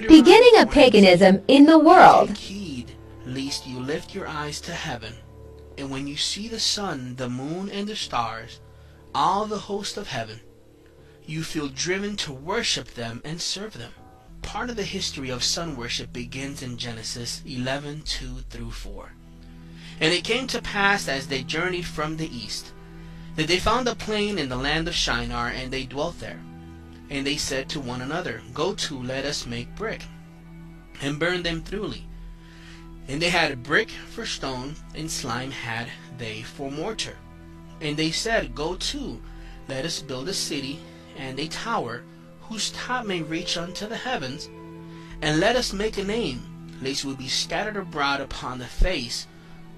Beginning of paganism in the world. Take heed, lest you lift your eyes to heaven, and when you see the sun, the moon, and the stars, all the host of heaven, you feel driven to worship them and serve them. Part of the history of sun worship begins in Genesis 11:2 through 4. And it came to pass as they journeyed from the east, that they found a plain in the land of Shinar, and they dwelt there. And they said to one another, Go to, let us make brick, and burn them thoroughly. And they had brick for stone, and slime had they for mortar. And they said, Go to, let us build a city, and a tower, whose top may reach unto the heavens, and let us make a name, lest we be scattered abroad upon the face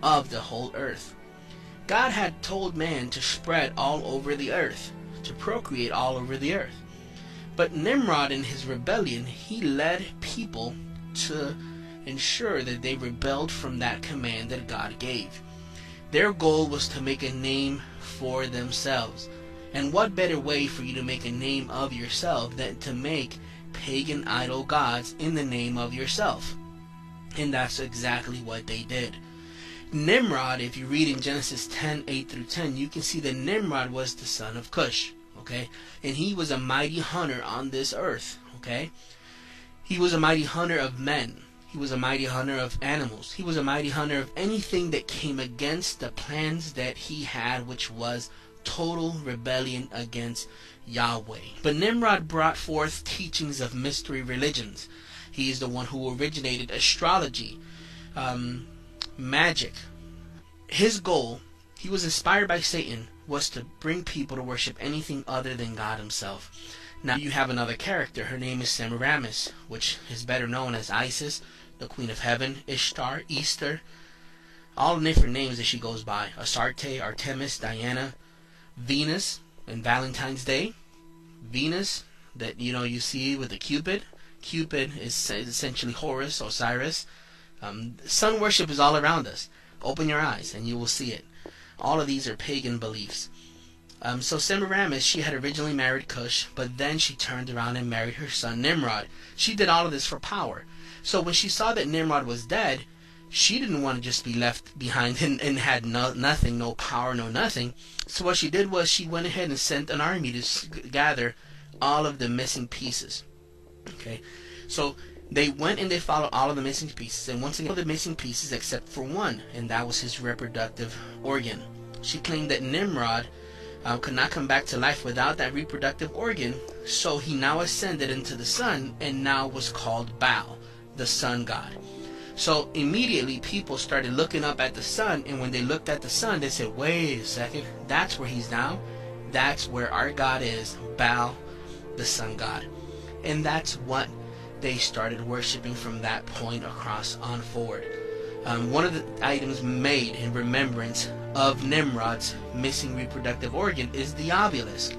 of the whole earth. God had told man to spread all over the earth, to procreate all over the earth. But Nimrod, in his rebellion, he led people to ensure that they rebelled from that command that God gave. Their goal was to make a name for themselves. And what better way for you to make a name of yourself than to make pagan idol gods in the name of yourself? And that's exactly what they did. Nimrod, if you read in Genesis 10:8 through 10, you can see that Nimrod was the son of Cush. Okay, and he was a mighty hunter on this earth. Okay, he was a mighty hunter of men. He was a mighty hunter of animals. He was a mighty hunter of anything that came against the plans that he had, which was total rebellion against Yahweh. But Nimrod brought forth teachings of mystery religions. He is the one who originated astrology, magic. His goal, he was inspired by Satan, was to bring people to worship anything other than God himself. Now you have another character. Her name is Semiramis, which is better known as Isis, the Queen of Heaven, Ishtar, Easter, all the different names that she goes by. Astarte, Artemis, Diana, Venus, and Valentine's Day. Venus, that you see with the Cupid. Cupid is essentially Horus, Osiris. Sun worship is all around us. Open your eyes and you will see it. All of these are pagan beliefs. So Semiramis, she had originally married Cush, but then she turned around and married her son Nimrod. She did all of this for power. So when she saw that Nimrod was dead, she didn't want to just be left behind and had nothing, no power, no nothing. So what she did was she went ahead and sent an army to gather all of the missing pieces. Okay, so they went and they followed all of the missing pieces, and once again, all the missing pieces except for one, and that was his reproductive organ. She claimed that Nimrod could not come back to life without that reproductive organ, so he now ascended into the sun and now was called Baal, the sun god. So immediately people started looking up at the sun, and when they looked at the sun, they said, wait a second, that's where he's now. That's where our God is, Baal, the sun god. And that's what they started worshiping from that point across on forward. One of the items made in remembrance of Nimrod's missing reproductive organ is the obelisk.